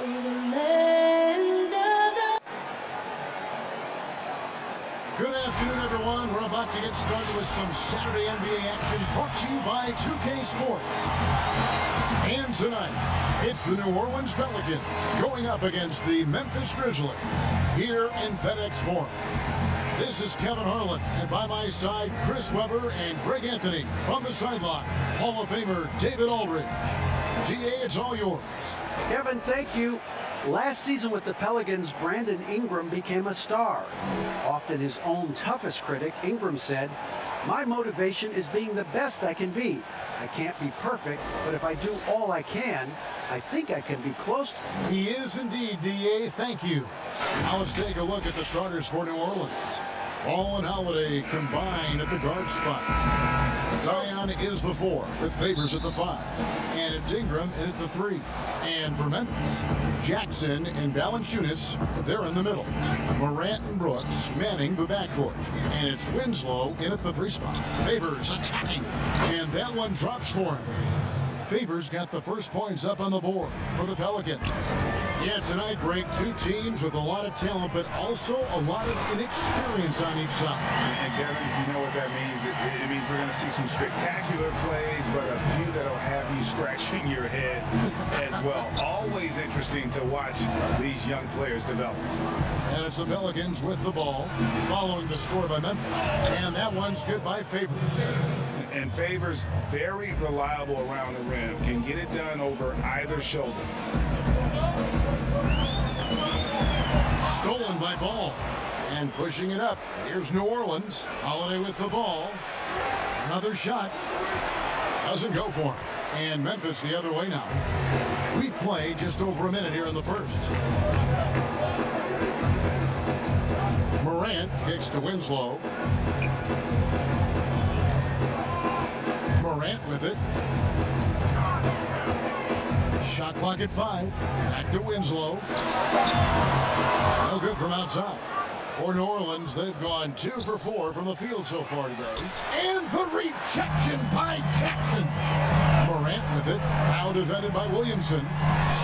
Good afternoon, everyone. We're about to get started with some Saturday NBA action brought to you by 2K Sports. And tonight, it's the New Orleans Pelicans going up against the Memphis Grizzlies here in FedEx Forum. This is Kevin Harlan, and by my side, Chris Webber and Greg Anthony. From the sideline, Hall of Famer David Aldridge. DA, it's all yours. Kevin, thank you. Last season with the Pelicans, Brandon Ingram became a star. Often his own toughest critic, Ingram said, "My motivation is being the best I can be. I can't be perfect, but if I do all I can, I think I can be close." He is indeed, DA. Thank you. Now let's take a look at the starters for New Orleans. Ball and Holiday combine at the guard spots. Zion is the 4 with Favors at the 5. And it's Ingram in at the 3. And for Memphis, Jackson and Valanciunas, they're in the middle. Morant and Brooks manning the backcourt. And it's Winslow in at the 3 spot. Favors attacking. And that one drops for him. Favors got the first points up on the board for the Pelicans. Yeah, tonight, Greg, two teams with a lot of talent, but also a lot of inexperience on each side. And Kevin, you know what that means? It means we're going to see some spectacular plays, but a few that'll have you scratching your head as well. Always interesting to watch these young players develop. And it's the Pelicans with the ball, following the score by Memphis. And that one's good by Favors. And Favors, very reliable around the rim, can get it done over either shoulder. Stolen by Ball. And pushing it up. Here's New Orleans. Holiday with the ball. Another shot. Doesn't go for him. And Memphis the other way now. We play just over a minute here in the first. Morant kicks to Winslow. Morant with it. Shot clock at 5. Back to Winslow. No good from outside. For New Orleans, they've gone 2 for 4 from the field so far today. And the rejection by Jackson. Morant with it. Now defended by Williamson.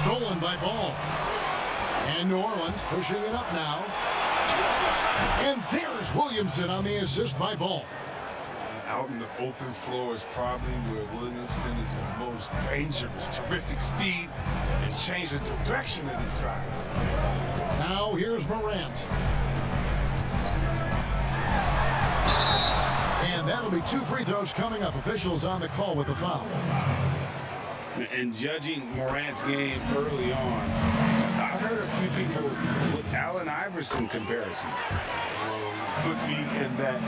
Stolen by Ball. And New Orleans pushing it up now. And there's Williamson on the assist by Ball. Out in the open floor is probably where Williamson is the most dangerous. Terrific speed and change the direction of his size. Now here's Morant. And that'll be 2 free throws coming up. Officials on the call with the foul. And judging Morant's game early on, I've heard a few people with Allen Iverson comparisons. Put me in that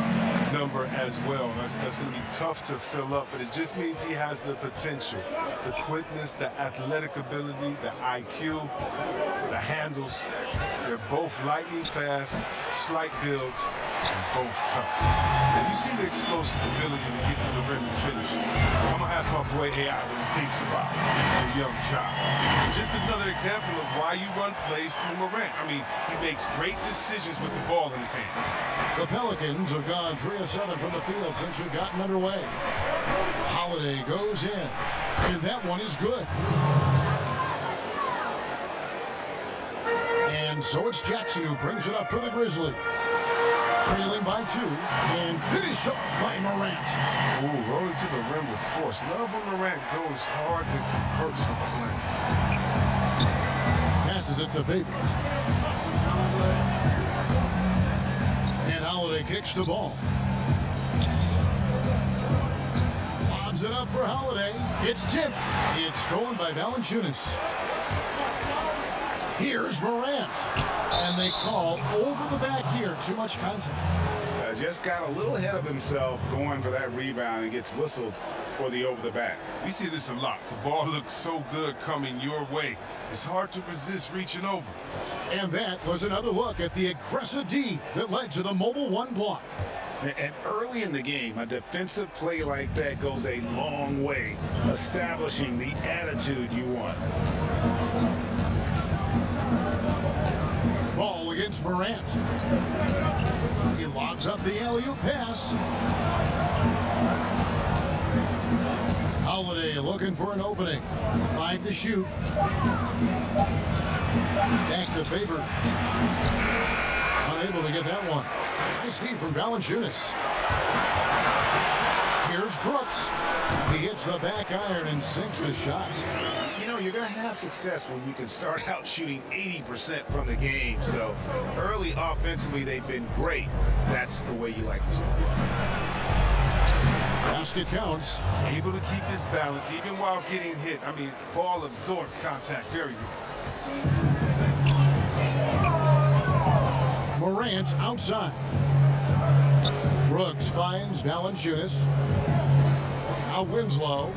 number as well. That's going to be tough to fill up, but it just means he has the potential, the quickness, the athletic ability, the IQ, the handles. They're both lightning fast, slight builds, and both tough. And you see the explosive ability to get to the rim and finish. I'm going to ask my boy AI what he thinks about the young job. Just another example of why you run plays through Morant. I mean, he makes great decisions with the ball in his hands. The Pelicans have gone 3 of 7 from the field since we've gotten underway. Holiday goes in, and that one is good. And so it's Jackson who brings it up for the Grizzlies. Trailing by 2, and finished off by Morant. Ooh, rolling to the rim with force. Love when Morant goes hard and hurts with the slam. Passes it to Favors. And Holiday kicks the ball. Lobs it up for Holiday. It's tipped. It's stolen by Valanciunas. Here's Morant. And they call over the back here. Too much contact. Just got a little ahead of himself going for that rebound and gets whistled for the over the back. We see this a lot. The ball looks so good coming your way. It's hard to resist reaching over. And that was another look at the aggressive D that led to the mobile 1 block. And early in the game, a defensive play like that goes a long way, establishing the attitude you want. Ball against Morant. He lobs up the alley-oop pass. Holiday looking for an opening. 5 to shoot. Back to Faber. Unable to get that one. Nice feed from Valanciunas. Here's Brooks. He hits the back iron and sinks the shot. You know, you're going to have success when you can start out shooting 80% from the game. So early offensively, they've been great. That's the way you like to start. Basket counts. Able to keep his balance even while getting hit. I mean, ball absorbs contact very good. Morant outside. Brooks finds Valanciunas. Now Winslow.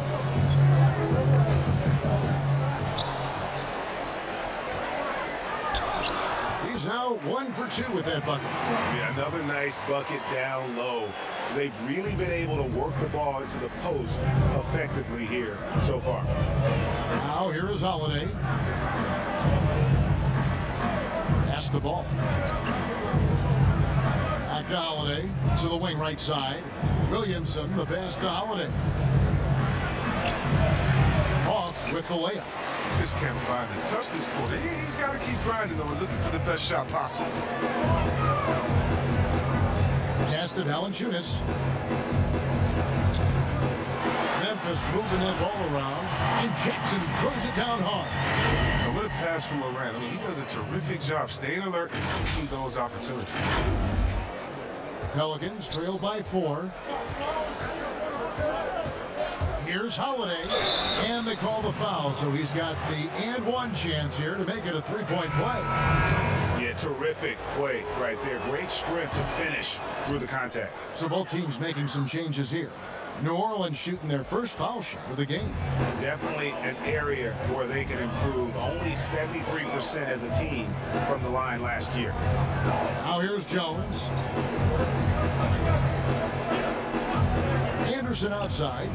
He's now 1 for 2 with that bucket. Yeah, another nice bucket down low. They've really been able to work the ball into the post effectively here so far. Now here is Holiday. Pass the ball. Back to Holiday. To the wing right side. Williamson, the pass to Holiday. Off with the layup. Just can't find the touch this quarter. He's got to keep grinding, though, and looking for the best shot possible. Pass to Valanciunas. Memphis moving that ball around, and Jackson throws it down hard. Now, what a pass from Morant. I mean, he does a terrific job staying alert and seeking those opportunities. Pelicans trail by 4. Here's Holiday, and they call the foul, so he's got the and one chance here to make it a three-point play. Yeah, terrific play right there. Great strength to finish through the contact. So both teams making some changes here. New Orleans shooting their first foul shot of the game. Definitely an area where they can improve. Only 73% as a team from the line last year. Now here's Jones. Anderson outside.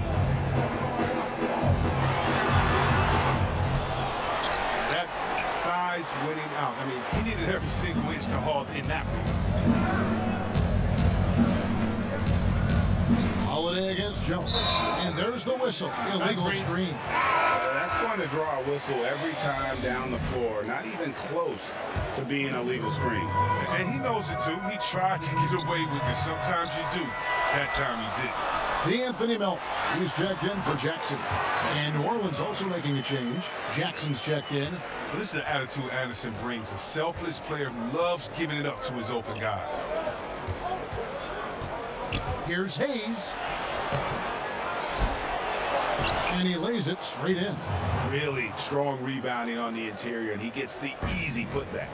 That's size winning out. I mean, he needed every single inch to haul in that one. Holiday against Jones. And there's the whistle. Illegal screen. That's going to draw a whistle every time down the floor. Not even close to being a legal screen. And he knows it, too. He tried to get away with it. Sometimes you do. That time he did. The Anthony Melton. He's checked in for Jackson. And New Orleans also making a change. Jackson's checked in. Well, this is the attitude Anderson brings. A selfless player who loves giving it up to his open guys. Here's Hayes. And he lays it straight in. Really strong rebounding on the interior, and he gets the easy putback.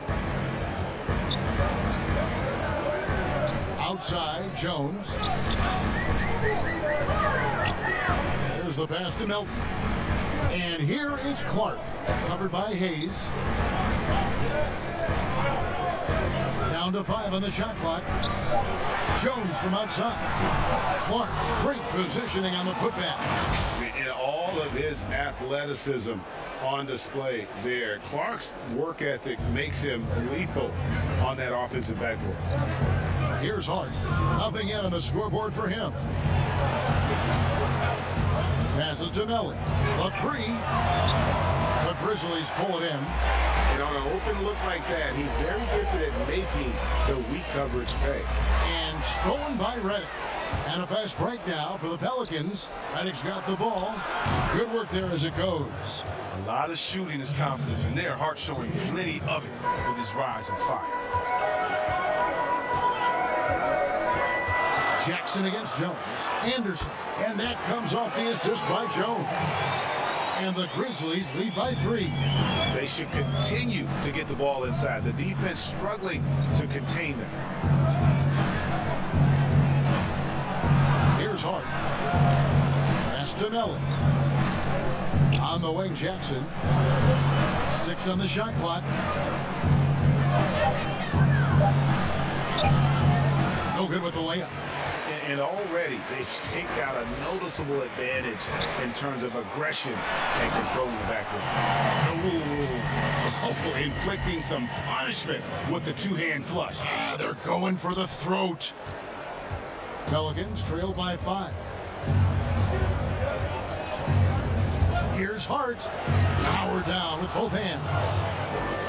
Outside, Jones. There's the pass to Melton. And here is Clark, covered by Hayes. Down to 5 on the shot clock. Jones from outside. Clark, great positioning on the putback. And all of his athleticism on display there. Clark's work ethic makes him lethal on that offensive backboard. Here's Hart. Nothing yet on the scoreboard for him. Passes to Melly. The 3. The Grizzlies pull it in. And on an open look like that, he's very gifted at making the weak coverage pay. And stolen by Redick. And a fast break now for the Pelicans. Redick's got the ball. Good work there as it goes. A lot of shooting is confidence, and there, Hart showing plenty of it with his rise and fire. Jackson against Jones. Anderson. And that comes off the assist by Jones. And the Grizzlies lead by 3. They should continue to get the ball inside. The defense struggling to contain them. Here's Hart. Pass to Mellon. On the wing, Jackson. 6 on the shot clock. No good with the layup. And already they've staked out a noticeable advantage in terms of aggression and controlling the backcourt. Inflicting some punishment with the two-hand flush. They're going for the throat. Pelicans trail by 5. Here's Hart. Power down with both hands.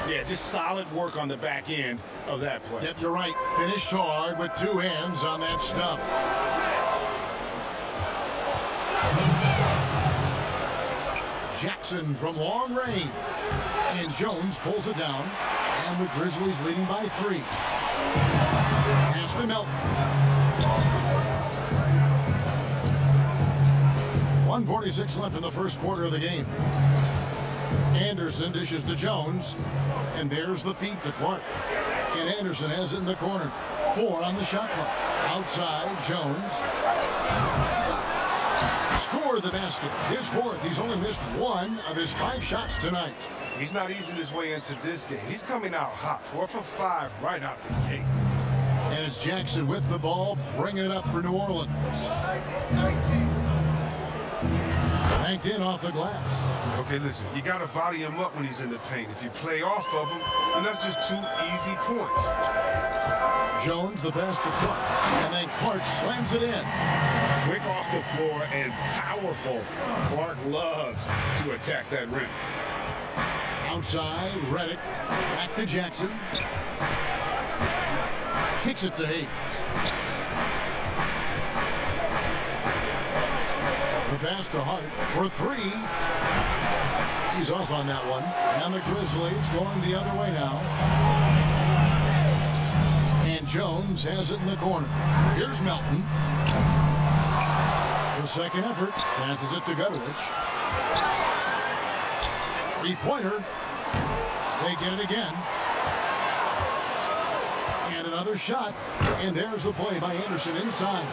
Yeah, just solid work on the back end of that play. Yep, you're right. Finished hard with two hands on that stuff. Jackson from long range. And Jones pulls it down. And the Grizzlies leading by 3. Pass to Melton. 1:46 left in the first quarter of the game. Anderson dishes to Jones. And there's the feed to Clark. And Anderson has it in the corner. 4 on the shot clock. Outside, Jones. Scored the basket. His 4th. He's only missed 1 of his 5 shots tonight. He's not easing his way into this game. He's coming out hot. 4 for 5 right out the gate. And it's Jackson with the ball, bringing it up for New Orleans. Banked in off the glass. Okay, listen, you got to body him up when he's in the paint. If you play off of him, then that's just 2 easy points. Jones, the pass to Clark. And then Clark slams it in. Quick off the floor and powerful. Clark loves to attack that rim. Outside, Redick. Back to Jackson. Kicks it to Hayes. The pass to Hart for 3. He's off on that one. And the Grizzlies going the other way now. And Jones has it in the corner. Here's Melton. The second effort. Passes it to Gutowich. 3-pointer. They get it again. And another shot. And there's the play by Anderson inside.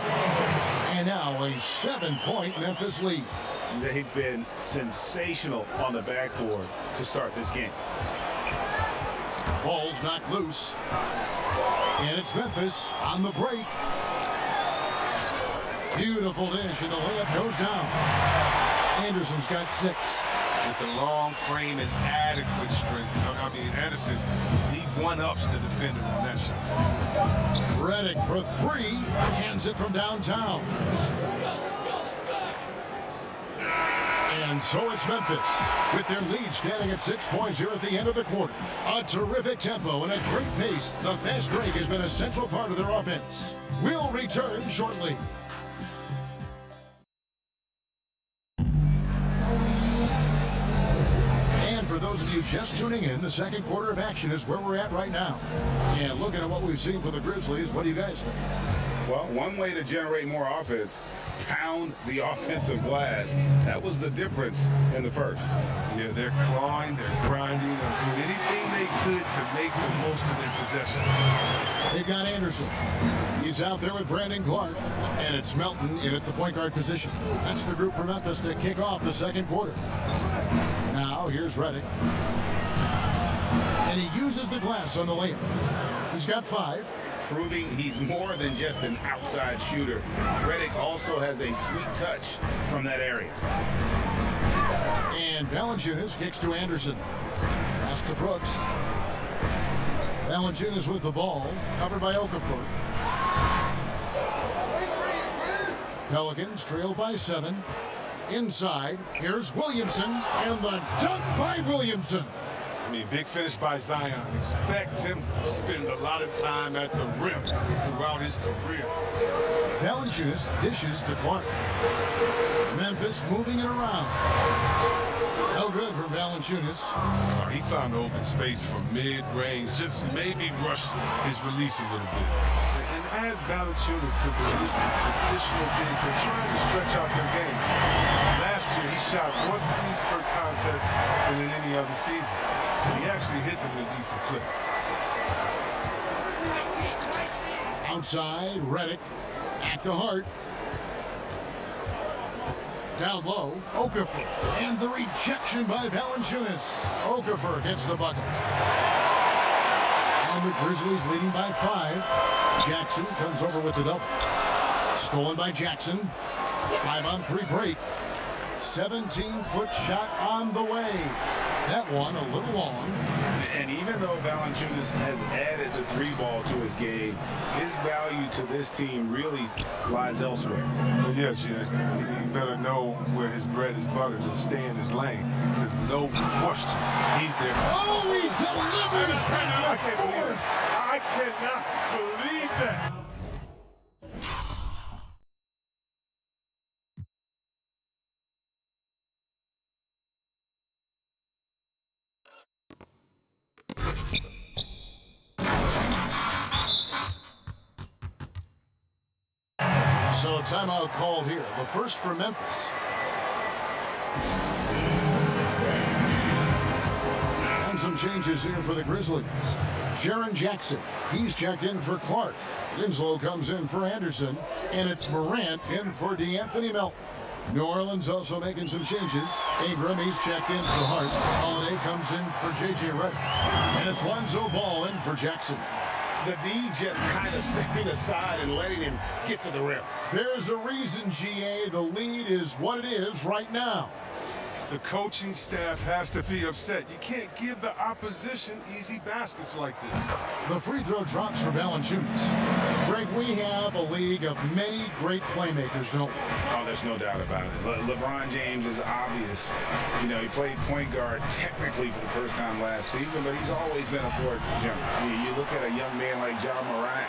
And now a 7-point Memphis lead. They've been sensational on the backboard to start this game. Ball's knocked loose. And it's Memphis on the break. Beautiful dish, and the layup goes down. Anderson's got 6. With the long frame and adequate strength. I mean, Anderson, he one-ups the defender on that shot. Redick for 3. Hands it from downtown. And so it's Memphis, with their lead standing at 6 points here at the end of the quarter. A terrific tempo and a great pace. The fast break has been a central part of their offense. We'll return shortly. And for those of you just tuning in, the second quarter of action is where we're at right now. And looking at what we've seen for the Grizzlies, what do you guys think? Well, one way to generate more offense, pound the offensive glass. That was the difference in the first. Yeah, they're clawing, they're grinding, they're doing anything they could to make the most of their possessions. They've got Anderson. He's out there with Brandon Clark. And it's Melton in at the point guard position. That's the group for Memphis to kick off the second quarter. Now, here's Redick. And he uses the glass on the layup. He's got 5. Proving he's more than just an outside shooter. Redick also has a sweet touch from that area. And Valanciunas kicks to Anderson. Pass to Brooks. Valanciunas with the ball, covered by Okafor. Pelicans trail by 7. Inside, here's Williamson, and the dunk by Williamson. I mean, big finish by Zion. Expect him to spend a lot of time at the rim throughout his career. Valanciunas dishes to Clark. Memphis moving it around. No good from Valanciunas. Oh, he found open space for mid-range. Just maybe rush his release a little bit. And add Valanciunas to the list of traditional bigs who are trying to stretch out their games. Last year, he shot more threes per contest than in any other season. He actually hit them in a decent clip. Outside, Redick. At the Hart. Down low, Okafor. And the rejection by Valanciunas. Okafor gets the bucket. And the Grizzlies leading by 5. Jackson comes over with the double. Stolen by Jackson. 5-on-3 break. 17-foot shot on the way. That one a little long. And even though Valanciunas has added the three ball to his game, his value to this team really lies elsewhere. Yes, yeah. He better know where his bread is buttered and stay in his lane. There's no question he's there. Oh, he delivers I can't believe it. I cannot believe that. So timeout called here. The first for Memphis. And some changes here for the Grizzlies. Jaren Jackson, he's checked in for Clark. Winslow comes in for Anderson. And it's Morant in for DeAnthony Melton. New Orleans also making some changes. Ingram, he's checked in for Hart. Holiday comes in for J.J. Redick. And it's Lonzo Ball in for Jackson. The D just kind of stepping aside and letting him get to the rim. There's a reason, GA, the lead is what it is right now. The coaching staff has to be upset. You can't give the opposition easy baskets like this. The free throw drops for Valanciunas. Greg, we have a league of many great playmakers, don't we? Oh, there's no doubt about it. LeBron James is obvious. You know, he played point guard technically for the first time last season, but he's always been a forward jumper. You look at a young man like Jhon Morant,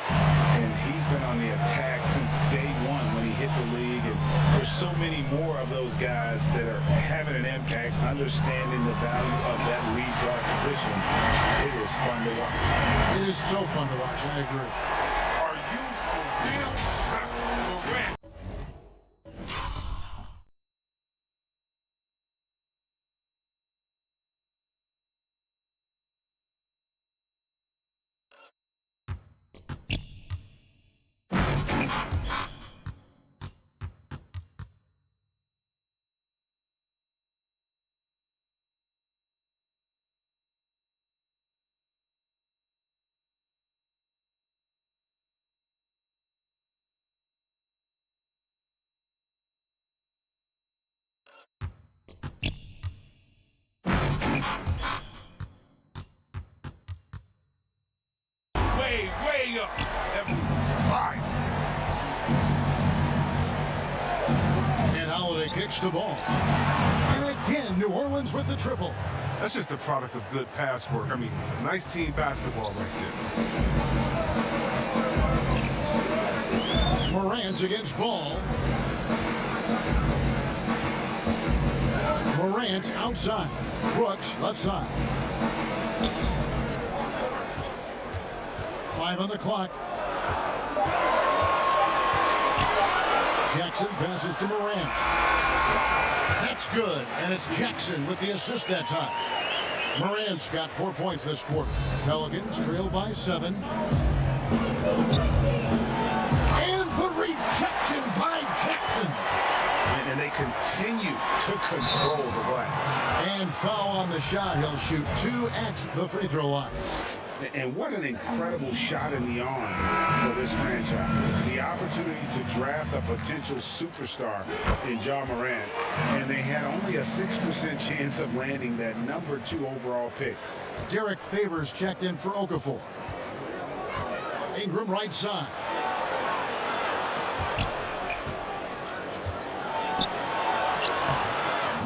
and he's been on the attack since day one when he hit the league. And there's so many more of those guys that are having an impact, understanding the value of that lead guard position. It is fun to watch. It is so fun to watch, I agree. Are you for real? Morant. Way up. Fine. And Holiday kicks the ball. And again, New Orleans with the triple. That's just the product of good pass work. I mean, nice team basketball right there. Morant against Ball. Morant outside. Brooks left side. 5 on the clock. Jackson passes to Morant. That's good, and it's Jackson with the assist that time. Morant's got 4 points this quarter. Pelicans trail by 7. And the rejection by Jackson. And they continue to control the glass. And foul on the shot. He'll shoot 2 at the free throw line. And what an incredible shot in the arm for this franchise. The opportunity to draft a potential superstar in Jhon Morant, and they had only a 6% chance of landing that number 2 overall pick. Derek Favors checked in for Okafor. Ingram right side.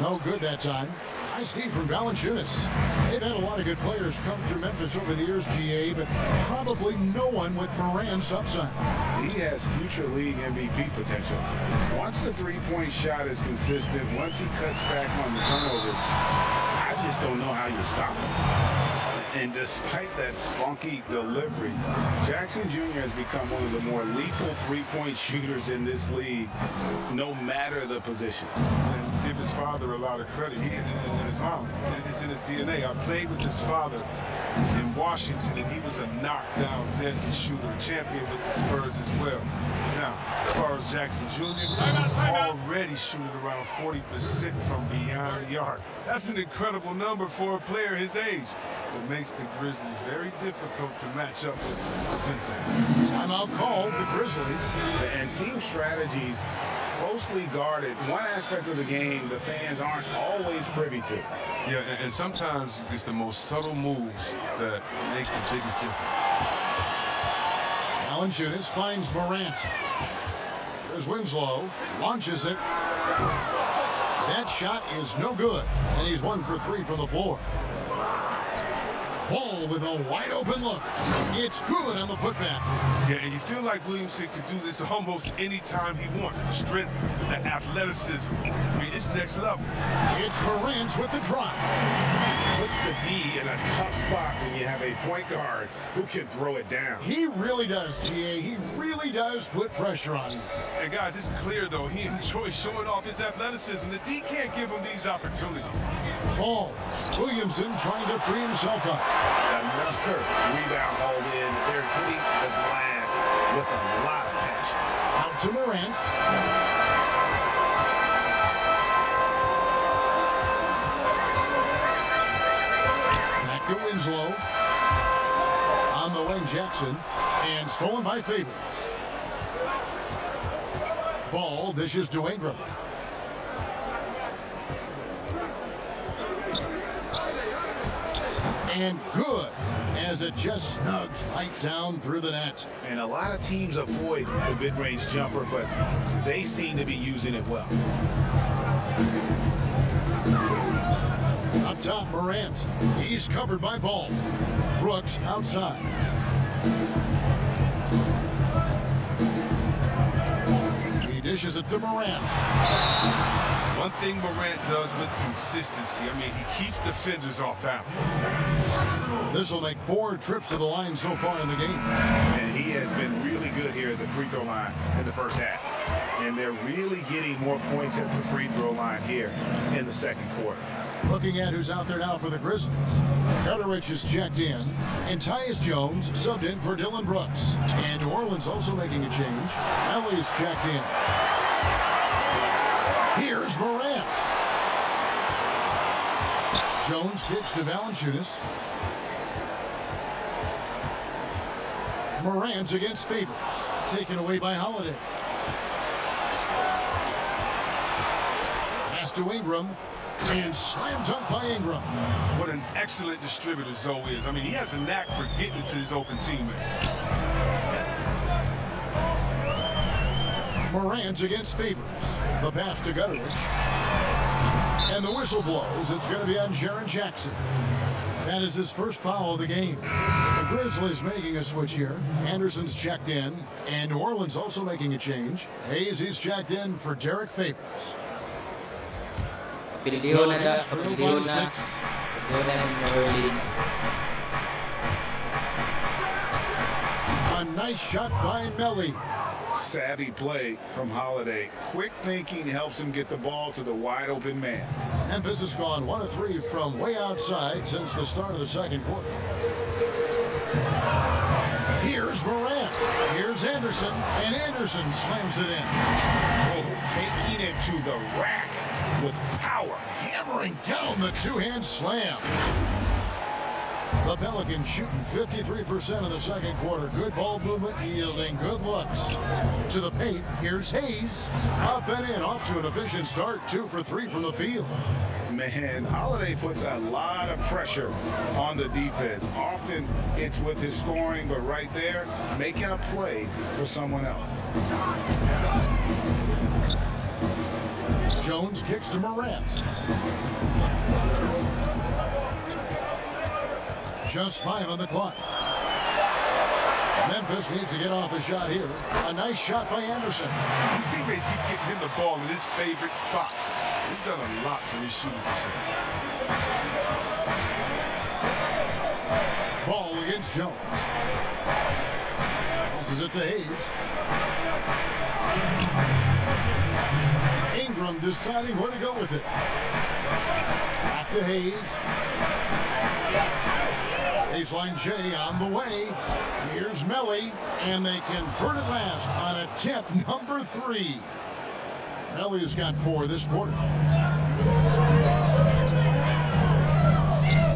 No good that time. Nice D from Valanciunas. They've had a lot of good players come through Memphis over the years, GA, but probably no one with Morant's upside. He has future league MVP potential. Once the three-point shot is consistent, once he cuts back on the turnovers, I just don't know how you stop him. And despite that funky delivery, Jackson Jr. has become one of the more lethal three-point shooters in this league, no matter the position. And give his father a lot of credit. He and his mom. It's in his DNA. I played with his father in Washington, and he was a knockdown, deadly shooter, champion with the Spurs as well. Now, as far as Jackson Jr., he's already shooting around 40% from beyond the arc. That's an incredible number for a player his age. It makes the Grizzlies very difficult to match up with defensively. Timeout called the Grizzlies. And team strategies closely guarded. One aspect of the game the fans aren't always privy to. Yeah, and sometimes it's the most subtle moves that make the biggest difference. Valanciunas finds Morant. There's Winslow, launches it. That shot is no good, and he's 1 for 3 from the floor. Ball with a wide open look. It's good on the putback. Yeah, and you feel like Williamson could do this almost any time he wants. The strength, the athleticism, I mean, it's next level. It's Morant with the drive. Puts the D in a tough spot when you have a point guard who can throw it down. He really does, GA. He really does put pressure on him. And guys, it's clear, though, he enjoys showing off his athleticism. The D can't give him these opportunities. Ball. Williamson trying to free himself up. Another rebound hauled in. They're hitting the glass with a lot of passion. Out to Morant. Back to Winslow. On the wing, Jackson. And stolen by Favors. Ball dishes to Ingram. And good, as it just snugs right down through the net. And a lot of teams avoid the mid-range jumper, but they seem to be using it well. Up top, Morant. He's covered by Ball. Brooks outside. He dishes it to Morant. One thing Morant does with consistency, I mean, he keeps defenders off balance. This will make 4 trips to the line so far in the game. And he has been really good here at the free throw line in the first half. And they're really getting more points at the free throw line here in the second quarter. Looking at who's out there now for the Grizzlies. Gutterich is checked in, and Tyus Jones subbed in for Dylan Brooks. And New Orleans also making a change. Ellie's checked in. Here's Morant. Jones kicks to Valanciunas. Morant against Favors. Taken away by Holiday. Pass to Ingram. And slam dunk by Ingram. What an excellent distributor Zoe is. I mean, he has a knack for getting to his open teammates. Morant against Favors. The pass to Gutterich. And the whistle blows. It's going to be on Jaren Jackson. That is his first foul of the game. The Grizzlies making a switch here. Anderson's checked in. And New Orleans also making a change. Hayes is checked in for Derek Favors. Video na Lions trail by 6. Video na ng New Orleans. A nice shot by Melly. Savvy play from Holiday. Quick thinking helps him get the ball to the wide open man. Memphis has gone 1 of 3 from way outside since the start of the second quarter. Here's Morant. Here's Anderson. And Anderson slams it in. Oh, taking it to the rack with power. Hammering down the two-hand slam. The Pelicans shooting 53% in the second quarter. Good ball movement, yielding good looks. To the paint, here's Hayes. Up and in, off to an efficient start. 2 for 3 from the field. Man, Holiday puts a lot of pressure on the defense. Often it's with his scoring, but right there, making a play for someone else. Jones kicks to Morant. Just 5 on the clock. Memphis needs to get off a shot here. A nice shot by Anderson. His teammates keep getting him the ball in his favorite spots. He's done a lot for his shooting percentage. Ball against Jones. Passes it to Hayes. Ingram deciding where to go with it. Back to Hayes. Baseline J on the way. Here's Melly, and they convert it last on attempt number 3. Melly's got 4 this quarter.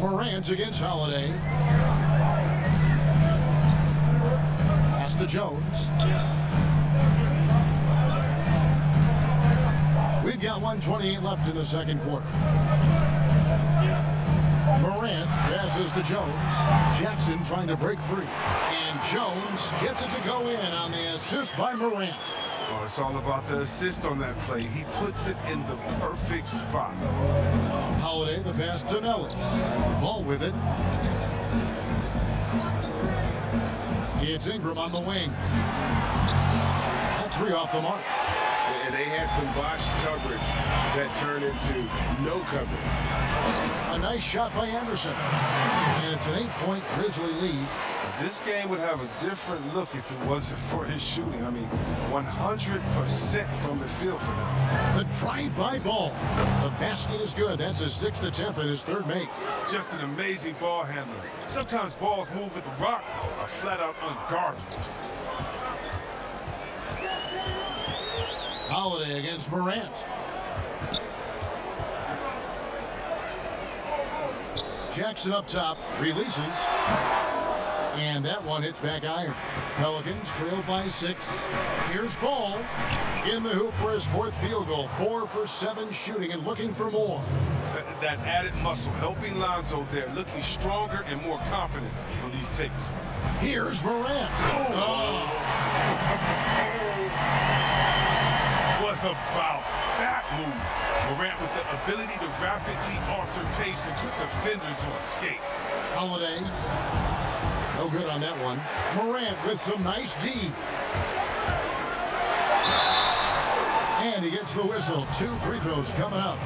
Morant against Holiday. Pass to Jones. We've got 1:28 left in the second quarter. Morant passes to Jones. Jackson trying to break free. And Jones gets it to go in on the assist by Morant. Oh, it's all about the assist on that play. He puts it in the perfect spot. Holiday, the pass to Nelly. Ball with it. It's Ingram on the wing. That three off the mark. And they had some botched coverage that turned into no coverage. A nice shot by Anderson. And it's an 8-point Grizzly lead. This game would have a different look if it wasn't for his shooting. I mean, 100% from the field for him. The drive-by ball. The basket is good. That's his 6th attempt and his 3rd make. Just an amazing ball handler. Sometimes balls move with the rock are flat out unguardable. Holiday against Morant. Jackson up top, releases. And that one hits back iron. Pelicans trailed by 6. Here's Ball in the hoop for his 4th field goal. 4 for 7 shooting and looking for more. That added muscle helping Lonzo there, looking stronger and more confident on these takes. Here's Morant. Oh. What about that move? Morant with the ability to rapidly alter pace and put defenders on skates. Holiday. No good on that one. Morant with some nice D. And he gets the whistle. 2 free throws coming up.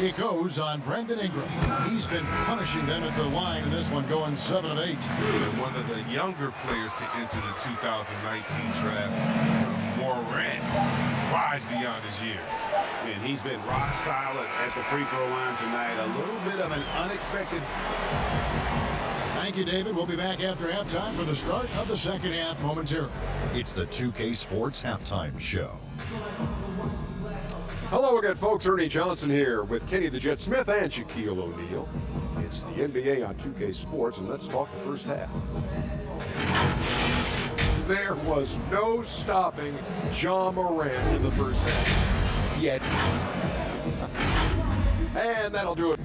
It goes on Brandon Ingram. He's been punishing them at the line in this one, going 7 of 8. And one of the younger players to enter the 2019 draft, Morant, rise beyond his years. And he's been rock solid at the free throw line tonight. A little bit of an unexpected. Thank you, David. We'll be back after halftime for the start of the second half momentarily. It's the 2K Sports Halftime Show. Hello again, folks. Ernie Johnson here with Kenny the Jet Smith and Shaquille O'Neal. It's the NBA on 2K Sports, and let's talk the first half. There was no stopping Jhon Morant in the first half. Yet. And that'll do it.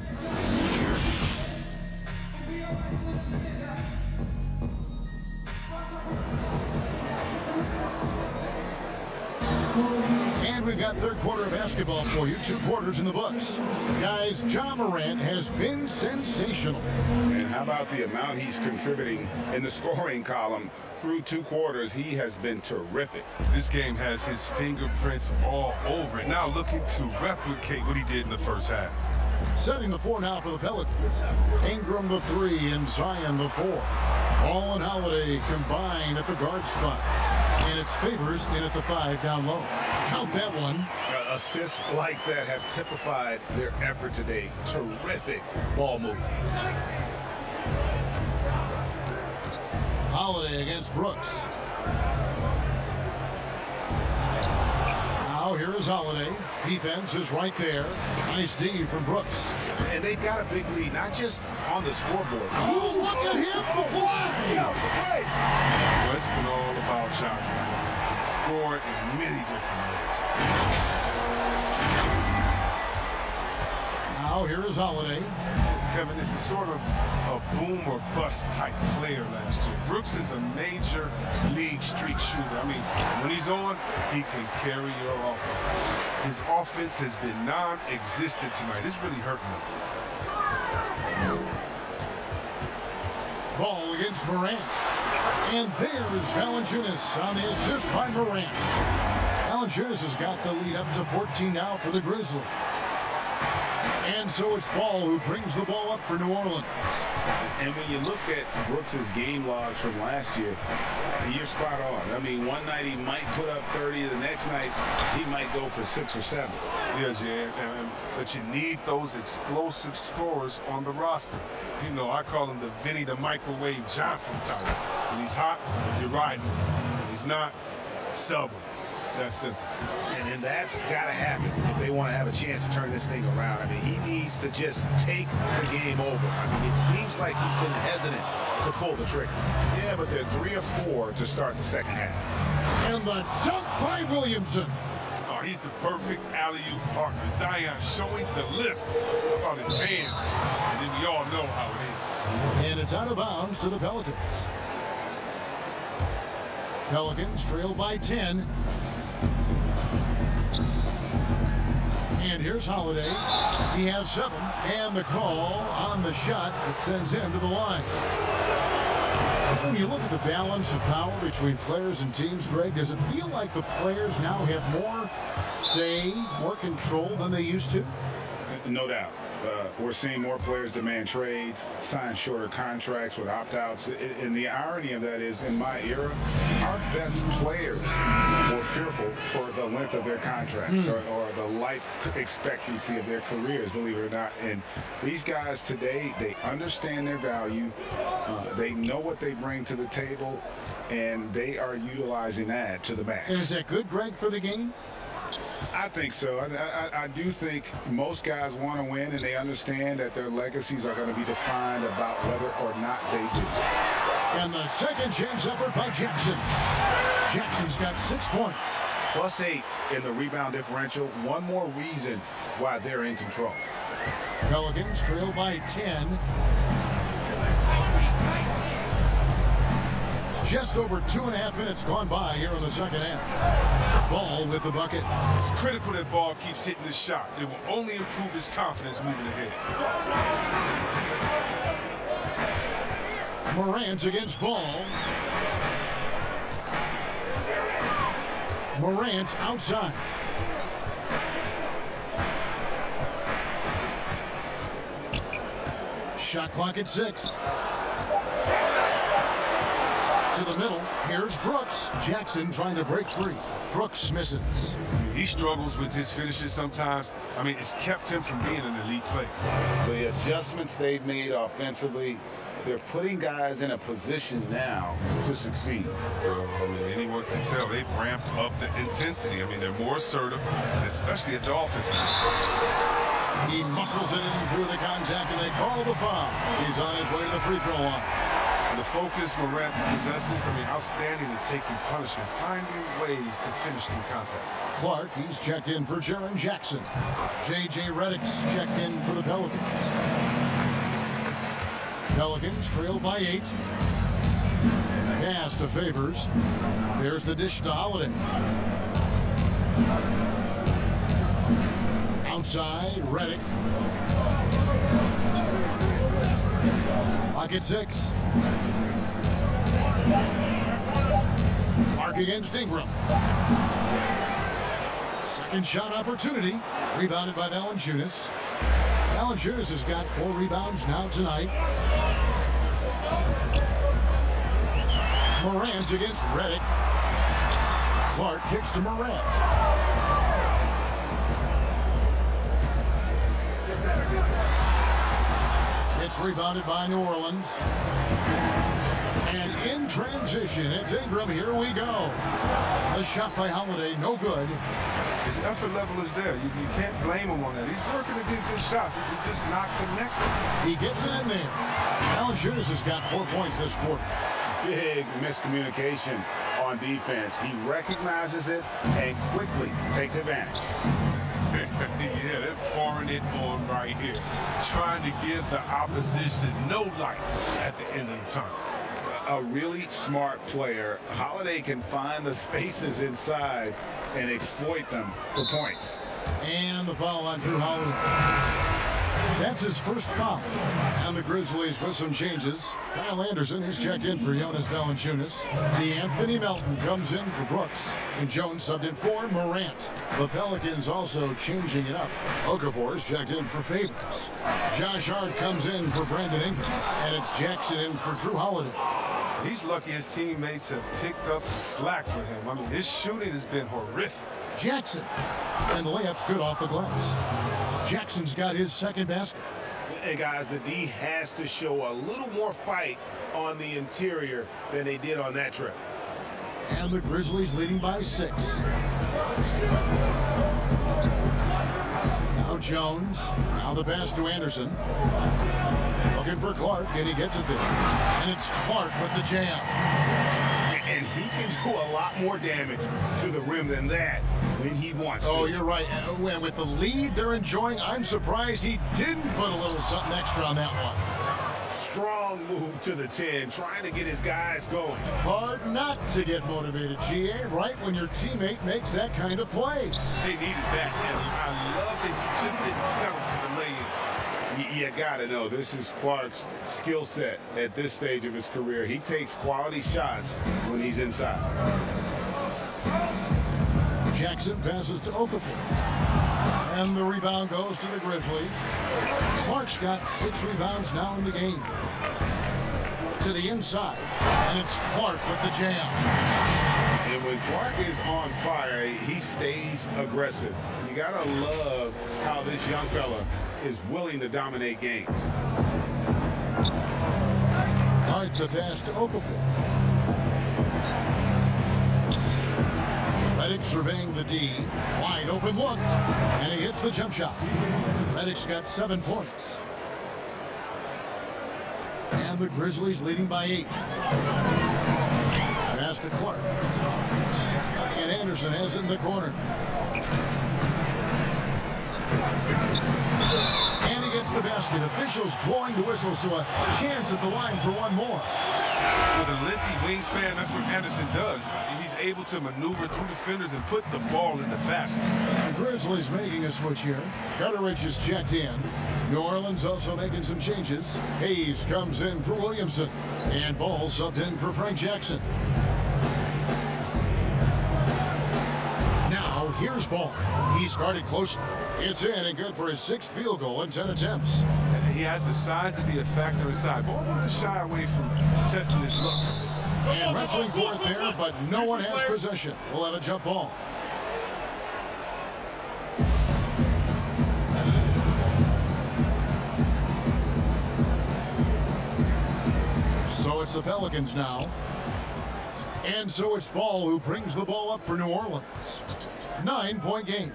And we've got third quarter of basketball for you. 2 quarters in the books. Guys, Jhon Morant has been sensational. And how about the amount he's contributing in the scoring column? Through 2 quarters, he has been terrific. This game has his fingerprints all over it. Now looking to replicate what he did in the first half. Setting the floor now for the Pelicans. Ingram the 3 and Zion the 4. Ball and Holiday combine at the guard spots. And it's Favors in at the 5 down low. Count that one. Assists like that have typified their effort today. Terrific ball movement. Holiday against Brooks. Now here is Holiday. Defense is right there. Nice D from Brooks. And they've got a big lead, not just on the scoreboard. Oh, look at him fly! Well, it's been all about Jhon. He scored in many different ways. Now here is Holiday. Kevin, this is sort of a boom or bust type player last year. Brooks is a major league streak shooter. I mean, when he's on, he can carry your offense. His offense has been non-existent tonight. It's really hurting him. Ball against Morant. And there's Valanciunas on the assist by Morant. Valanciunas has got the lead up to 14 now for the Grizzlies. And so it's Ball who brings the ball up for New Orleans. And when you look at Brooks's game logs from last year, you're spot on. I mean, one night he might put up 30, the next night he might go for 6 or 7. Yes, yeah, but you need those explosive scorers on the roster. You know, I call him the Vinny the Microwave Johnson type. When he's hot, you're riding. When he's not, sub him. That's simple. And that's got to happen if they want to have a chance to turn this thing around. I mean, he needs to just take the game over. I mean, it seems like he's been hesitant to pull the trigger. Yeah, but they're 3 of 4 to start the second half. And the dunk by Williamson. Oh, he's the perfect alley-oop partner. Zion showing the lift on his hands. And then we all know how it is. And it's out of bounds to the Pelicans. Pelicans trail by 10. And here's Holiday. He has 7. And the call on the shot that sends him to the line. When you look at the balance of power between players and teams, Greg, does it feel like the players now have more say, more control than they used to? No doubt. We're seeing more players demand trades, sign shorter contracts with opt-outs. And the irony of that is, in my era, our best players were fearful for the length of their contracts or the life expectancy of their careers, believe it or not. And these guys today, they understand their value. They know what they bring to the table, and they are utilizing that to the max. And is that good, Greg, for the game? I think so. I do think most guys want to win, and they understand that their legacies are going to be defined about whether or not they do. And the second chance effort by Jackson. Jackson's got 6 points. +8 in the rebound differential. One more reason why they're in control. Pelicans trail by 10. Just over 2.5 minutes gone by here in the second half. Ball with the bucket. It's critical that Ball keeps hitting the shot. It will only improve his confidence moving ahead. Morant against Ball. Morant outside. Shot clock at 6. To the middle. Here's Brooks. Jackson trying to break free. Brooks misses. He struggles with his finishes sometimes. I mean, it's kept him from being an elite player. The adjustments they've made offensively, they're putting guys in a position now to succeed. I mean, anyone can tell they've ramped up the intensity. I mean, they're more assertive, especially at the offensive end. He muscles it in through the contact, and they call the foul. He's on his way to the free throw line. The focus Morant possesses, I mean, outstanding at taking punishment, finding ways to finish through contact. Clark, he's checked in for Jhon Jackson. J.J. Redick's checked in for the Pelicans. Pelicans trail by 8. Pass to Favors. There's the dish to Holiday. Outside, Redick. Lock at 6. Clark against Ingram. Second shot opportunity. Rebounded by Valanciunas. Valanciunas has got 4 rebounds now tonight. Morant against Redick. Clark kicks to Morant. It's rebounded by New Orleans. And in transition, it's Ingram. Here we go. The shot by Holiday, no good. His effort level is there. You can't blame him on that. He's working to get good shots. It's just not connected. He gets it in there. Valanciunas has got 4 points this quarter. Big miscommunication on defense. He recognizes it and quickly takes advantage. Yeah, they're pouring it on right here. Trying to give the opposition no light at the end of the tunnel. A really smart player. Holiday can find the spaces inside and exploit them for points. And the foul on Drew Holiday. That's his first foul. And the Grizzlies with some changes. Kyle Anderson has checked in for Jonas Valanciunas. D'Anthony Melton comes in for Brooks. And Jones subbed in for Morant. The Pelicans also changing it up. Okafor's checked in for Favors. Josh Hart comes in for Brandon Ingram. And it's Jackson in for Drew Holiday. He's lucky his teammates have picked up the slack for him. I mean, his shooting has been horrific. Jackson. And the layup's good off the glass. Jackson's got his second basket. Hey guys, the D has to show a little more fight on the interior than they did on that trip. And the Grizzlies leading by 6. Now Jones. Now the pass to Anderson. Looking for Clark, and he gets it there. And it's Clark with the jam. and he can do a lot more damage to the rim than that when he wants to. Oh, you're right. And with the lead they're enjoying, I'm surprised he didn't put a little something extra on that one. Strong move to the 10, trying to get his guys going. Hard not to get motivated, GA, right when your teammate makes that kind of play. They needed that, and I love that he just didn't settle for the lay-in. You got to know, this is Clark's skill set at this stage of his career. He takes quality shots when he's inside. Jackson passes to Okafor. And the rebound goes to the Grizzlies. Clark's got 6 rebounds now in the game. To the inside, and it's Clark with the jam. And when Clark is on fire, he stays aggressive. You got to love how this young fella is willing to dominate games. Hart the pass to Okafor. Redick surveying the D. Wide open look. And he hits the jump shot. Redick's got 7 points. And the Grizzlies leading by 8. Pass to Clark. And Anderson has it in the corner. And he gets the basket. Officials blowing the whistle, so a chance at the line for one more. With a lengthy wingspan, that's what Anderson does. He's able to maneuver through defenders and put the ball in the basket. The Grizzlies making a switch here. Gutteridge is checked in. New Orleans also making some changes. Hayes comes in for Williamson. And Ball subbed in for Frank Jackson. Now here's Ball. He's guarded closely. It's in and good for his 6th field goal in 10 attempts. He has the size to be a factor inside. Ball doesn't shy away from testing his look. And wrestling for it there, but no one has possession. We'll have a jump ball. So it's the Pelicans now. And so it's Ball who brings the ball up for New Orleans. 9-point game.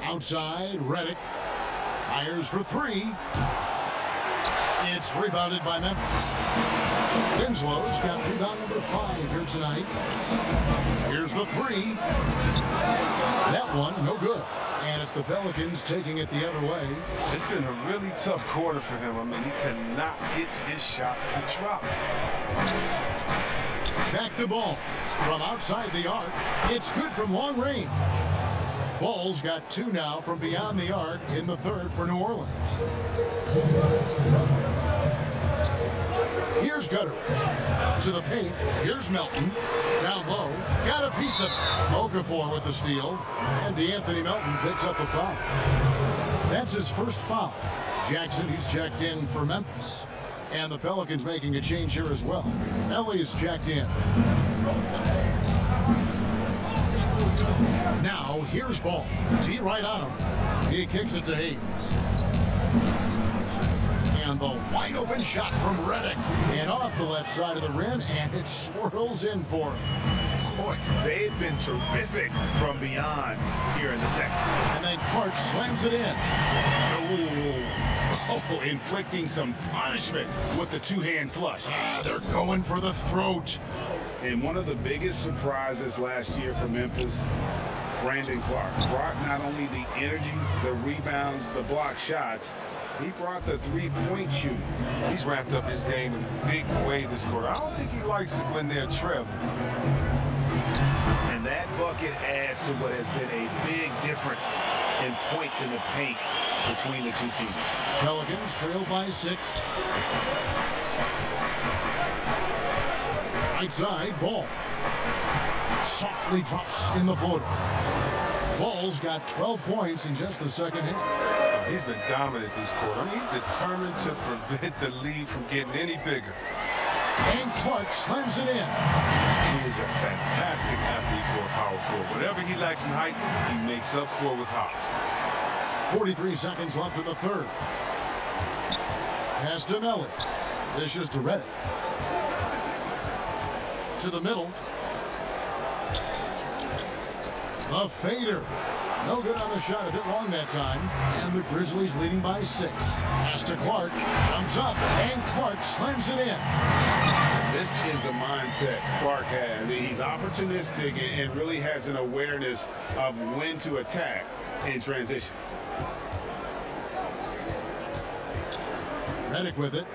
Outside, Redick fires for 3. It's rebounded by Memphis. Winslow's got rebound number 5 here tonight. Here's the 3. That one, no good. And it's the Pelicans taking it the other way. It's been a really tough quarter for him. I mean, he cannot get his shots to drop. Back to Ball. From outside the arc, it's good from long range. Ball's got 2 now from beyond the arc in the 3rd for New Orleans. Here's Gutteridge. To the paint. Here's Melton. Down low. Got a piece of it. Okafor with the steal. And DeAnthony Melton picks up the foul. That's his first foul. Jackson, he's checked in for Memphis. And the Pelicans making a change here as well. Ellie's checked in. Now, here's Ball. Tee right on him. He kicks it to Hayes. And the wide open shot from Redick. And off the left side of the rim, and it swirls in for him. Boy, they've been terrific from beyond here in the second. And then Clark slams it in. Oh, inflicting some punishment with the 2-hand flush. They're going for the throat. And one of the biggest surprises last year for Memphis, Brandon Clark brought not only the energy, the rebounds, the block shots, he brought the 3-point shooting. He's ramped up his game in a big way this quarter. I don't think he likes it when they're trailing. And that bucket adds to what has been a big difference in points in the paint between the two teams. Pelicans trail by 6. Right side, Ball. Softly drops in the floater. Ball's got 12 points in just the second half. He's been dominant this quarter. I mean, he's determined to prevent the lead from getting any bigger. And Clark slams it in. He is a fantastic athlete for a power forward. Whatever he lacks in height, he makes up for with hops. 43 seconds left in the 3rd. Pass to Melly. Dishes to Redick. To the middle. The fader. No good on the shot, a bit long that time. And the Grizzlies leading by 6. Pass to Clark. Comes up, and Clark slams it in. This is the mindset mindset Clark has. He's opportunistic and really has an awareness of when to attack in transition. Redick with it.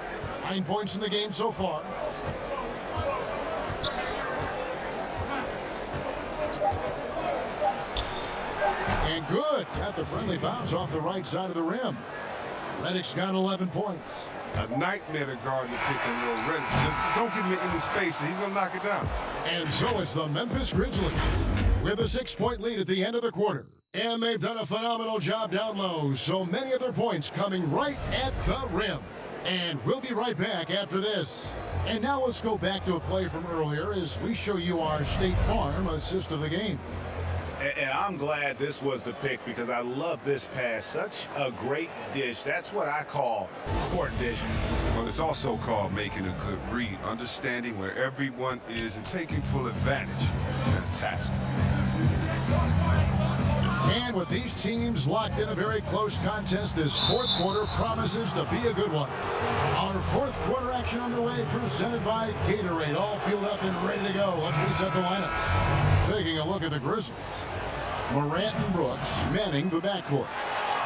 9 points in the game so far. And good. Got the friendly bounce off the right side of the rim. Redick's got 11 points. A nightmare to guard the pick and roll. Redick, just don't give him any space, and he's going to knock it down. And so it's the Memphis Grizzlies with a 6-point lead at the end of the quarter. And they've done a phenomenal job down low. So many of their points coming right at the rim. And we'll be right back after this. And now let's go back to a play from earlier as we show you our State Farm assist of the game. And I'm glad this was the pick because I love this pass. Such a great dish. That's what I call court vision. Well, it's also called making a good read, understanding where everyone is and taking full advantage. Fantastic. And with these teams locked in a very close contest, this fourth quarter promises to be a good one. Our fourth quarter action underway, presented by Gatorade. All fueled up and ready to go. Let's reset the lineups. Taking a look at the Grizzlies. Morant and Brooks manning the backcourt.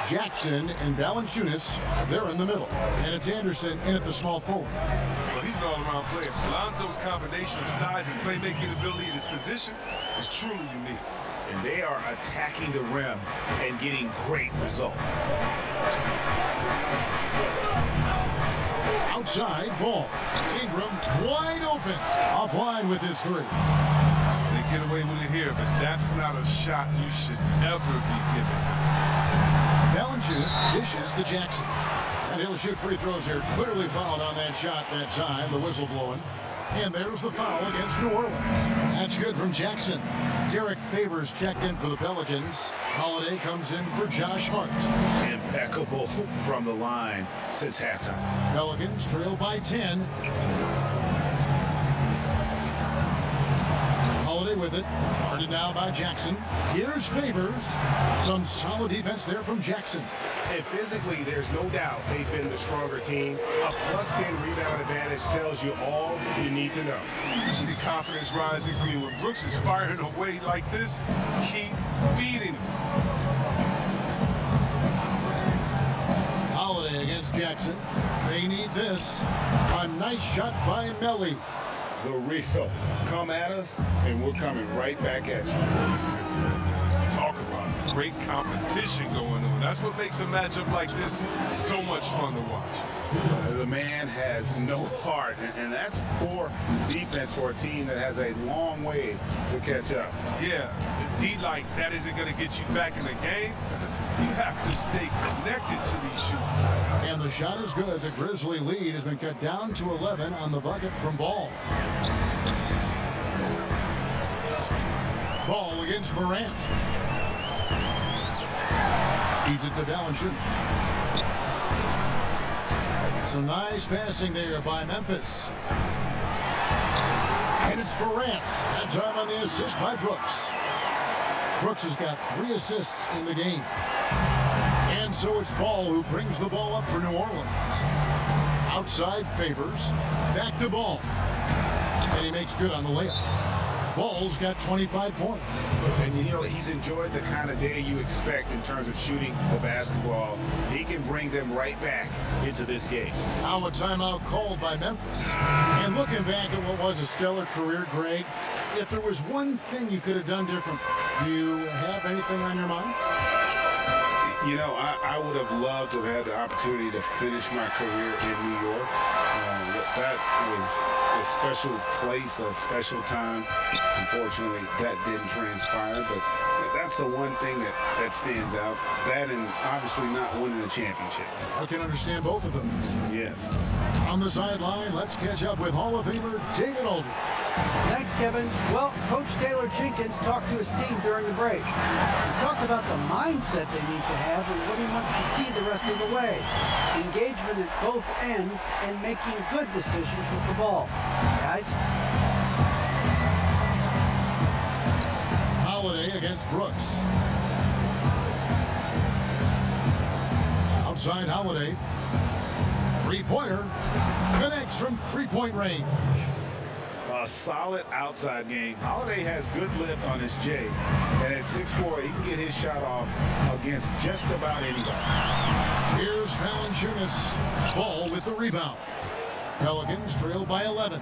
Jackson and Valanciunas, they're in the middle. And it's Anderson in at the small forward. Well, he's an all-around player. Lonzo's combination of size and playmaking ability at his position is truly unique. And they are attacking the rim and getting great results. Outside ball. Ingram wide open. Offline with his three. They get away with it here, but that's not a shot you should ever be given. Valanciunas dishes to Jackson. And he'll shoot free throws here. Clearly fouled on that shot that time. The whistle blowing. And there's the foul against New Orleans. That's good from Jackson. Derek Favors checked in for the Pelicans. Holiday comes in for Josh Hart. Impeccable from the line since halftime. Pelicans trail by 10. Holiday with it. Guarded now by Jackson. Here's Favors. Some solid defense there from Jackson. And physically, there's no doubt they've been the stronger team. A +10 rebound advantage tells you all you need to know. You see the confidence rising. I mean, when Brooks is firing away like this, keep feeding him. Holiday against Jackson. They need this. A nice shot by Melly. The real. Come at us, and we're coming right back at you. Talk about great competition going on. That's what makes a matchup like this so much fun to watch. The man has no heart, and that's poor defense for a team that has a long way to catch up. Yeah, if D like that isn't going to get you back in the game, you have to stay connected to these shooters. And the shot is good. The Grizzly lead has been cut down to 11 on the bucket from Ball. Ball against Morant. Feeds it to Valanciunas. Some nice passing there by Memphis. And it's Morant. That time on the assist by Brooks. Brooks has got 3 assists in the game. And so it's Ball who brings the ball up for New Orleans. Outside Favors. Back to Ball. And he makes good on the layup. Ball's got 25 points. And you know, he's enjoyed the kind of day you expect in terms of shooting the basketball. He can bring them right back into this game. Now a timeout called by Memphis. And looking back at what was a stellar career, Greg, if there was one thing you could have done different, do you have anything on your mind? You know, I would have loved to have had the opportunity to finish my career in New York. That was a special place, a special time. Unfortunately, that didn't transpire, but that's the one thing that stands out. That and obviously not winning the championship. I can understand both of them. Yes. On the sideline, let's catch up with Hall of Famer David Aldridge. Thanks, Kevin. Well, Coach Taylor Jenkins talked to his team during the break. He talked about the mindset they need to have and what he wants to see the rest of the way. Engagement at both ends and making good decisions with the ball. Guys? Holiday against Brooks. Outside Holiday. Three-pointer. Connects from three-point range. A solid outside game. Holiday has good lift on his J. And at 6'4", he can get his shot off against just about anybody. Here's Valanciunas. Ball with the rebound. Pelicans trail by 11.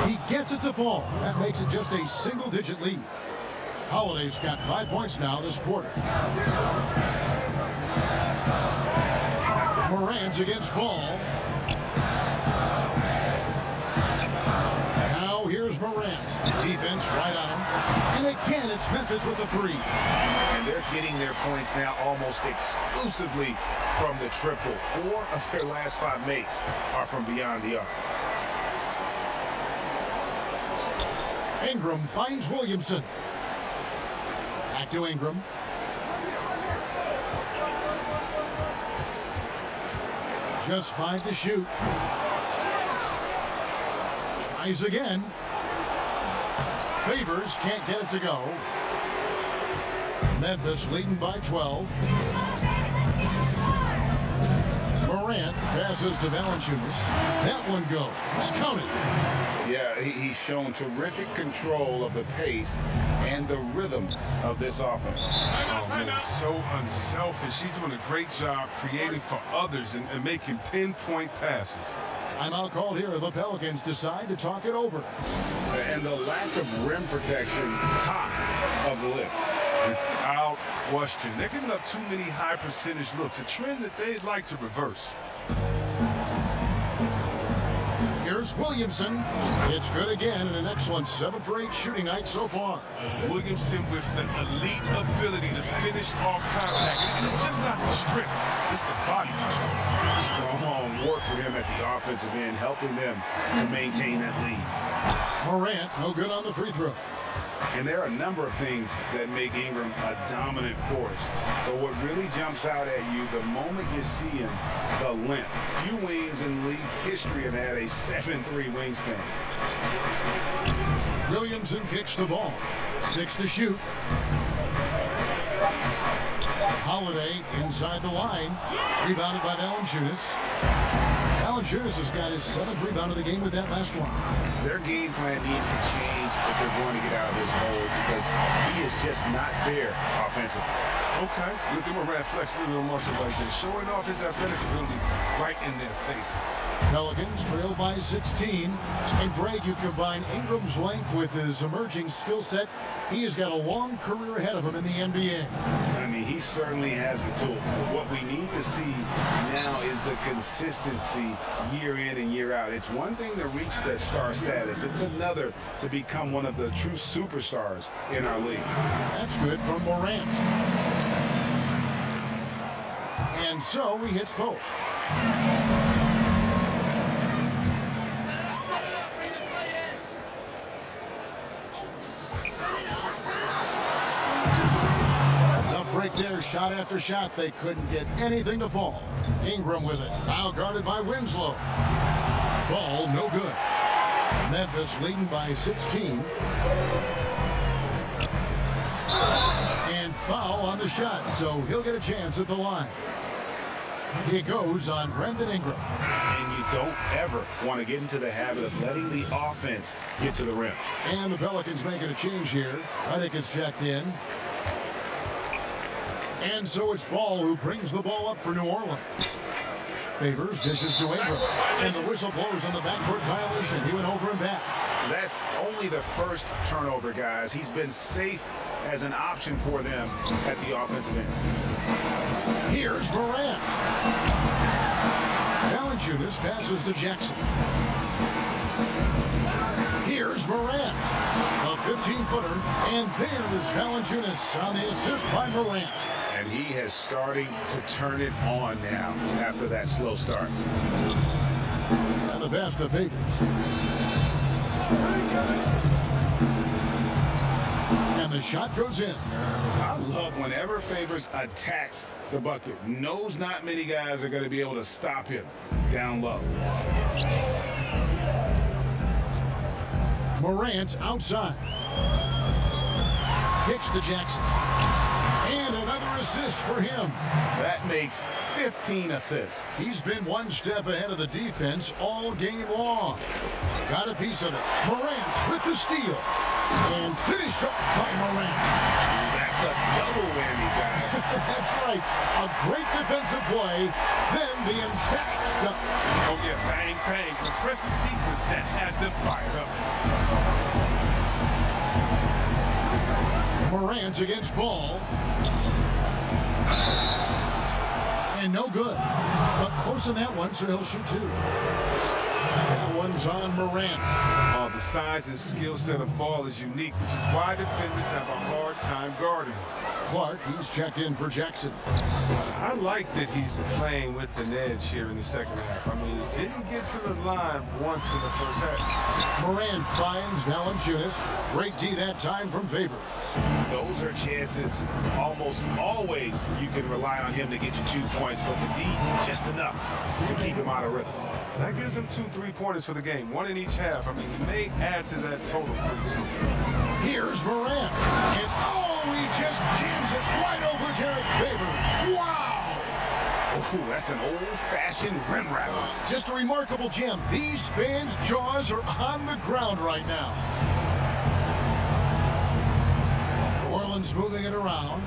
He gets it to fall. That makes it just a single-digit lead. Holiday's got 5 points now this quarter. Morant's against Ball. Now here's Morant. Defense right on him. And again, it's Memphis with a three. And they're getting their points now almost exclusively from the triple. 4 of their last 5 makes are from beyond the arc. Ingram finds Williamson. Back to Ingram. Just 5 to shoot. Tries again. Favors can't get it to go. Memphis leading by 12. Morant passes to Valanciunas. That one goes. Counted. Yeah, he's shown terrific control of the pace and the rhythm of this offense. Oh, man, so unselfish. He's doing a great job creating for others and making pinpoint passes. Timeout called here. The Pelicans decide to talk it over. And the lack of rim protection, top of the list. Without question. They're giving up too many high percentage looks, a trend that they'd like to reverse. Here's Williamson. It's good again, and an excellent 7 for 8 shooting night so far. Williamson with the elite ability to finish off contact. And it's just not the strength, it's the body control. Strong work for him at the offensive end, helping them to maintain that lead. Morant, no good on the free throw. And there are a number of things that make Ingram a dominant force. But what really jumps out at you the moment you see him, the length. Few wings in league history have had a 7'3" wingspan. Williamson kicks the ball. 6 to shoot. Holiday inside the line. Rebounded by Valanciunas. Valanciunas has got his 7th rebound of the game with that last one. Their game plan needs to change if they're going to get out of this hole because he is just not there offensively. Okay, look at Morant flexing a little muscle right there, showing off his athletic ability right in their faces. Pelicans trail by 16. And Greg, you combine Ingram's length with his emerging skill set. He has got a long career ahead of him in the NBA. I mean, he certainly has the tools. What we need to see now is the consistency year in and year out. It's one thing to reach that star status. It's another to become one of the true superstars in our league. That's good from Morant. And so he hits both. Tough break there, shot after shot. They couldn't get anything to fall. Ingram with it, now guarded by Winslow. Ball no good. Memphis leading by 16. And foul on the shot, so he'll get a chance at the line. He goes on Brandon Ingram. And you don't ever want to get into the habit of letting the offense get to the rim. And the Pelicans making a change here. I think it's checked in. And so it's Ball who brings the ball up for New Orleans. Favors dishes to Ingram. And the whistle blows on the backcourt violation. He went over and back. That's only the first turnover, guys. He's been safe as an option for them at the offensive end. Here's Morant. Valanciunas passes to Jackson. Here's Morant. A 15-footer. And there's Valanciunas on the assist by Morant. And he has starting to turn it on now after that slow start. And the pass to Favors. And the shot goes in. I love whenever Favors attacks the bucket. Knows not many guys are going to be able to stop him down low. Morant outside. Kicks to Jackson. And another assists for him. That makes 15 assists. He's been one step ahead of the defense all game long. Got a piece of it. Morant with the steal. And finished off by Morant. That's a double whammy, guys. That's right. A great defensive play, then the emphatic stuff. Oh, yeah, bang, bang. Impressive sequence that has them fired up. Morant against Ball. And no good. But close in that one, so he'll shoot two. That one's on Morant. The size and skill set of Ball is unique, which is why defenders have a hard time guarding him. Clark, he's checked in for Jackson. I like that he's playing with an edge here in the second half. I mean, he didn't get to the line once in the first half. Morant finds Valanciunas. Great D that time from Favors. Those are chances almost always you can rely on him to get you 2 points, but the D, just enough to keep him out of rhythm. That gives him 2 3-pointers for the game, one in each half. I mean, he may add to that total pretty soon. Here's Morant. And he just jams it right over Derek Favors. Wow! Oh, that's an old-fashioned rim rattler. Just a remarkable jam. These fans' jaws are on the ground right now. New Orleans moving it around.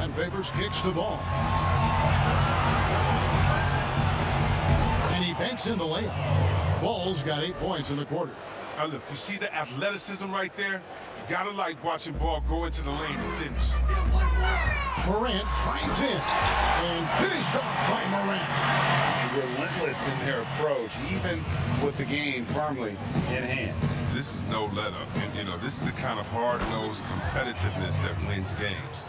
And Favors kicks the ball. And he banks in the layup. Ball's got 8 points in the quarter. Now look, you see the athleticism right there? You gotta like watching Ball go into the lane and finish. Morant drives in and finished off by Morant. Relentless in their approach, even with the game firmly in hand. This is no let up. And, this is the kind of hard-nosed competitiveness that wins games.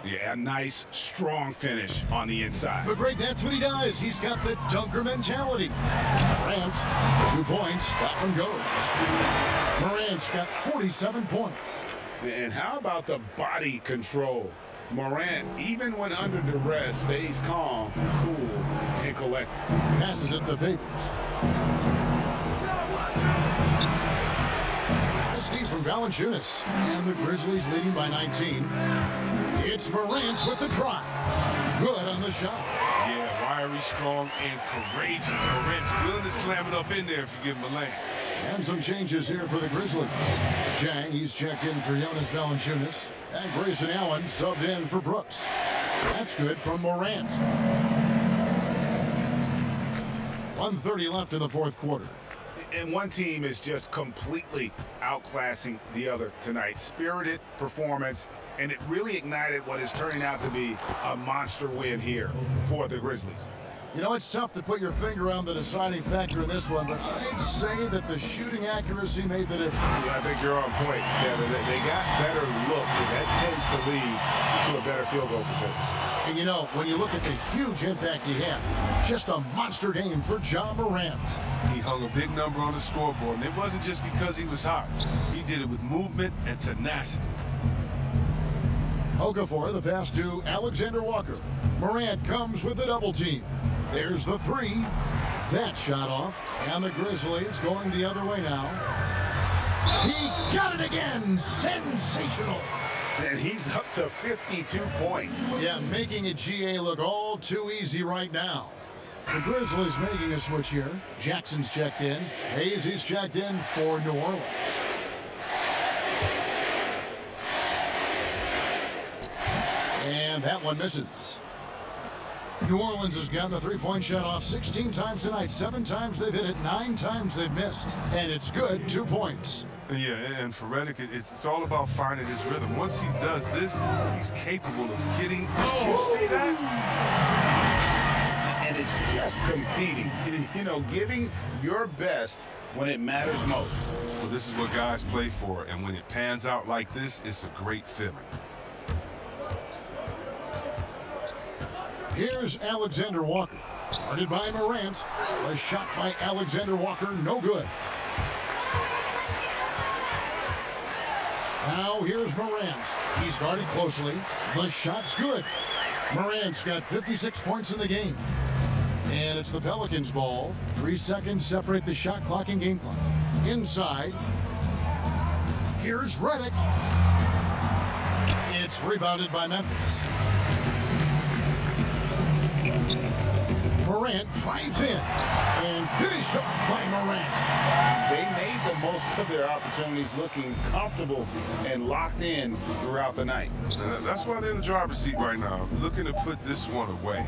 Yeah, a nice, strong finish on the inside. But great, that's what he does. He's got the dunker mentality. Morant, 2 points. That one goes. Morant's got 47 points. And how about the body control? Morant, even when under duress, stays calm, cool, and collected. Passes it to Favors. Steve from Valanciunas. And the Grizzlies leading by 19. It's Morant with the drive. Good on the shot. Yeah, wiry, strong, and courageous. Morant's willing to slam it up in there if you give him a lane. And some changes here for the Grizzlies. Chang, he's checked in for Jonas Valanciunas. And Grayson Allen subbed in for Brooks. That's good from Morant. 1:30 left in the fourth quarter. And one team is just completely outclassing the other tonight. Spirited performance, and it really ignited what is turning out to be a monster win here for the Grizzlies. You know, it's tough to put your finger on the deciding factor in this one, but I'd say that the shooting accuracy made the difference. Yeah, I think you're on point, Kevin. They got better looks, and that tends to lead to a better field goal percentage. And you know, when you look at the huge impact he had, just a monster game for Jhon Morant. He hung a big number on the scoreboard, and it wasn't just because he was hot. He did it with movement and tenacity. Okafor, the pass to Alexander Walker. Morant comes with the double team. There's the three. That shot off. And the Grizzlies going the other way now. He got it again. Sensational. And he's up to 52 points. Yeah, making a GA look all too easy right now. The Grizzlies making a switch here. Jackson's checked in. Hayes is checked in for New Orleans. And that one misses. New Orleans has gotten the three-point shot off 16 times tonight. 7 times they've hit it, 9 times they've missed. And it's good, 2 points. Yeah, and for Redick, it's all about finding his rhythm. Once he does this, he's capable of getting... You see that? And it's just competing. You know, giving your best when it matters most. Well, this is what guys play for, and when it pans out like this, it's a great feeling. Here's Alexander Walker. Guarded by Morant. A shot by Alexander Walker, no good. Now here's Morant. He's guarded closely. The shot's good. Morant's got 56 points in the game. And it's the Pelicans' ball. 3 seconds separate the shot clock and game clock. Inside. Here's Redick. It's rebounded by Memphis. Morant drives in and finished off by Morant. They made the most of their opportunities, looking comfortable and locked in throughout the night. That's why they're in the driver's seat right now, looking to put this one away.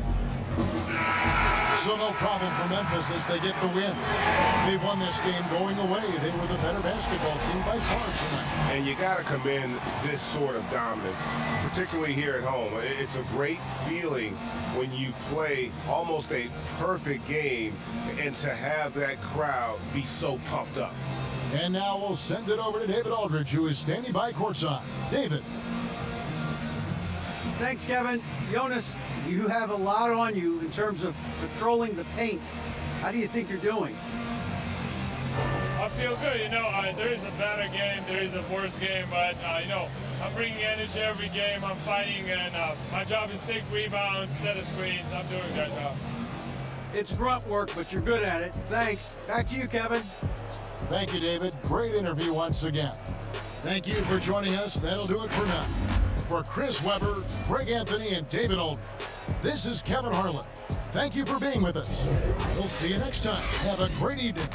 So no problem for Memphis as they get the win. They won this game going away. They were the better basketball team by far tonight. And you got to commend this sort of dominance, particularly here at home. It's a great feeling when you play almost a perfect game and to have that crowd be so pumped up. And now we'll send it over to David Aldridge, who is standing by courtside. David. Thanks, Kevin. Jonas, you have a lot on you in terms of patrolling the paint. How do you think you're doing? I feel good. There is a better game, there is a worse game, but, I'm bringing energy every game. I'm fighting, and my job is take rebounds, set of screens. I'm doing a good job. It's grunt work, but you're good at it. Thanks. Back to you, Kevin. Thank you, David. Great interview once again. Thank you for joining us. That'll do it for now. For Chris Webber, Greg Anthony, and David Aldridge, this is Kevin Harlan. Thank you for being with us. We'll see you next time. Have a great evening.